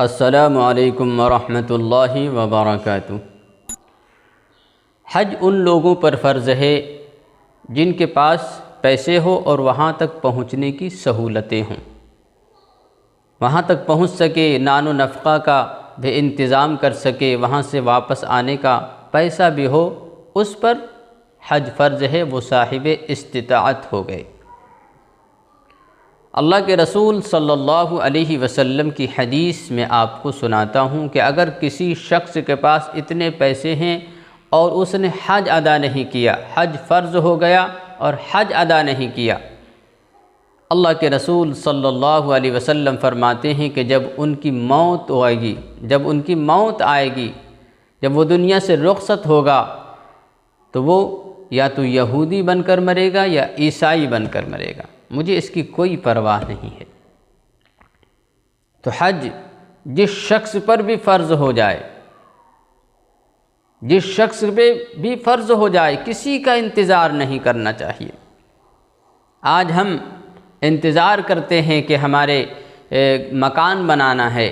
السلام علیکم ورحمۃ اللہ وبرکاتہ۔ حج ان لوگوں پر فرض ہے جن کے پاس پیسے ہو اور وہاں تک پہنچنے کی سہولتیں ہوں، وہاں تک پہنچ سکے، نان و نفقہ کا بھی انتظام کر سکے، وہاں سے واپس آنے کا پیسہ بھی ہو، اس پر حج فرض ہے، وہ صاحب استطاعت ہو گئے۔ اللہ کے رسول صلی اللہ علیہ وسلم کی حدیث میں آپ کو سناتا ہوں کہ اگر کسی شخص کے پاس اتنے پیسے ہیں اور اس نے حج ادا نہیں کیا، حج فرض ہو گیا اور حج ادا نہیں کیا، اللہ کے رسول صلی اللہ علیہ وسلم فرماتے ہیں کہ جب ان کی موت آئے گی، جب وہ دنیا سے رخصت ہوگا، تو وہ یا تو یہودی بن کر مرے گا یا عیسائی بن کر مرے گا، مجھے اس کی کوئی پرواہ نہیں ہے۔ تو حج جس شخص پر بھی فرض ہو جائے، جس شخص پہ بھی فرض ہو جائے، کسی کا انتظار نہیں کرنا چاہیے۔ آج ہم انتظار کرتے ہیں کہ ہمارے مکان بنانا ہے،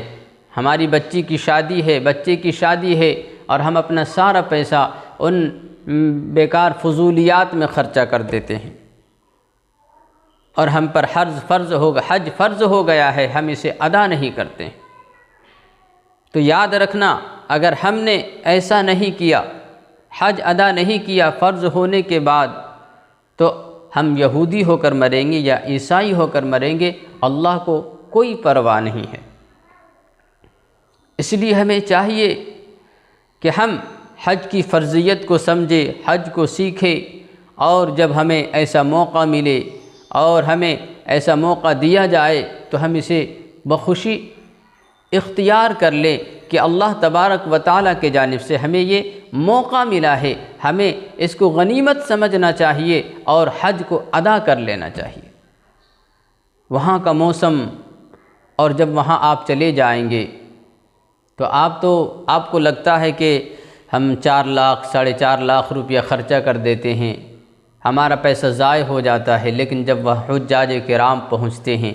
ہماری بچی کی شادی ہے، بچے کی شادی ہے، اور ہم اپنا سارا پیسہ ان بیکار فضولیات میں خرچہ کر دیتے ہیں، اور ہم پر حج فرض ہو گیا ہے، ہم اسے ادا نہیں کرتے ہیں۔ تو یاد رکھنا، اگر ہم نے ایسا نہیں کیا، حج ادا نہیں کیا فرض ہونے کے بعد، تو ہم یہودی ہو کر مریں گے یا عیسائی ہو کر مریں گے، اللہ کو کوئی پرواہ نہیں ہے۔ اس لیے ہمیں چاہیے کہ ہم حج کی فرضیت کو سمجھیں، حج کو سیکھیں، اور جب ہمیں ایسا موقع ملے اور ہمیں ایسا موقع دیا جائے تو ہم اسے بخوشی اختیار کر لیں کہ اللہ تبارک و تعالیٰ کی جانب سے ہمیں یہ موقع ملا ہے، ہمیں اس کو غنیمت سمجھنا چاہیے اور حج کو ادا کر لینا چاہیے۔ وہاں کا موسم، اور جب وہاں آپ چلے جائیں گے تو آپ کو لگتا ہے کہ ہم 4 لاکھ 4.5 لاکھ روپیہ خرچہ کر دیتے ہیں، ہمارا پیسہ ضائع ہو جاتا ہے، لیکن جب وہ حجاج کرام پہنچتے ہیں،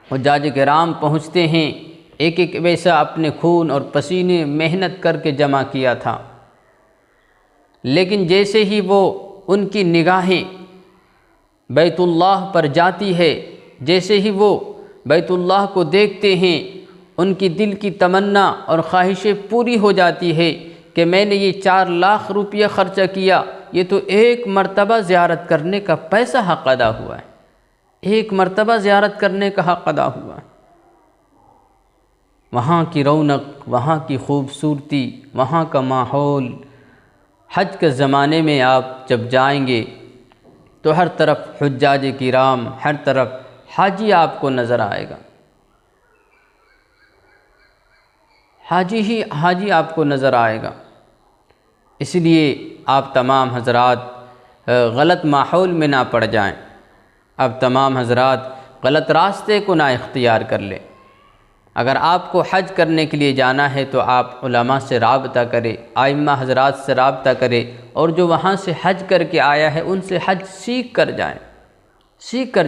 حجاج کرام پہنچتے ہیں، ایک ایک پیسہ اپنے خون اور پسینے محنت کر کے جمع کیا تھا، لیکن جیسے ہی وہ ان کی نگاہیں بیت اللہ پر جاتی ہے، جیسے ہی وہ بیت اللہ کو دیکھتے ہیں، ان کی دل کی تمنا اور خواہشیں پوری ہو جاتی ہے کہ میں نے یہ 4 لاکھ روپیہ خرچہ کیا، یہ تو ایک مرتبہ زیارت کرنے کا پیسہ حق ادا ہوا ہے، ایک مرتبہ زیارت کرنے کا حق ادا ہوا ہے۔ وہاں کی رونق، وہاں کی خوبصورتی، وہاں کا ماحول، حج کے زمانے میں آپ جب جائیں گے تو ہر طرف حجاج کرام، ہر طرف حاجی آپ کو نظر آئے گا، حاجی آپ کو نظر آئے گا۔ اس لیے آپ تمام حضرات غلط ماحول میں نہ پڑ جائیں، آپ تمام حضرات غلط راستے کو نہ اختیار کر لیں۔ اگر آپ کو حج کرنے کے لیے جانا ہے تو آپ علماء سے رابطہ کریں، ائمہ حضرات سے رابطہ کریں، اور جو وہاں سے حج کر کے آیا ہے ان سے حج سیکھ کر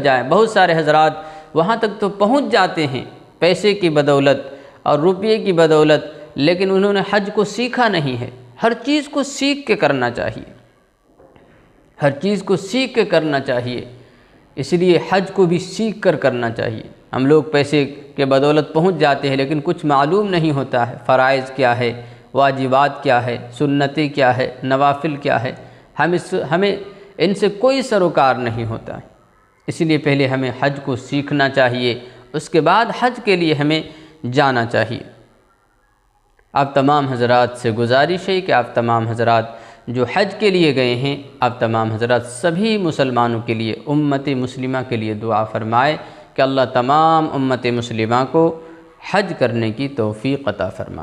جائیں۔ بہت سارے حضرات وہاں تک تو پہنچ جاتے ہیں پیسے کی بدولت اور روپیے کی بدولت، لیکن انہوں نے حج کو سیکھا نہیں ہے۔ ہر چیز کو سیکھ کے کرنا چاہیے، ہر چیز کو سیکھ کے کرنا چاہیے، اس لیے حج کو بھی سیکھ کر کرنا چاہیے۔ ہم لوگ پیسے کے بدولت پہنچ جاتے ہیں، لیکن کچھ معلوم نہیں ہوتا ہے، فرائض کیا ہے، واجبات کیا ہے، سنتیں کیا ہے، نوافل کیا ہے، ہمیں ان سے کوئی سروکار نہیں ہوتا ہے۔ اس لیے پہلے ہمیں حج کو سیکھنا چاہیے، اس کے بعد حج کے لیے ہمیں جانا چاہیے۔ آپ تمام حضرات سے گزارش ہے کہ آپ تمام حضرات جو حج کے لیے گئے ہیں، آپ تمام حضرات سبھی مسلمانوں کے لیے، امت مسلمہ کے لیے دعا فرمائے کہ اللہ تمام امت مسلمہ کو حج کرنے کی توفیق عطا فرمائے۔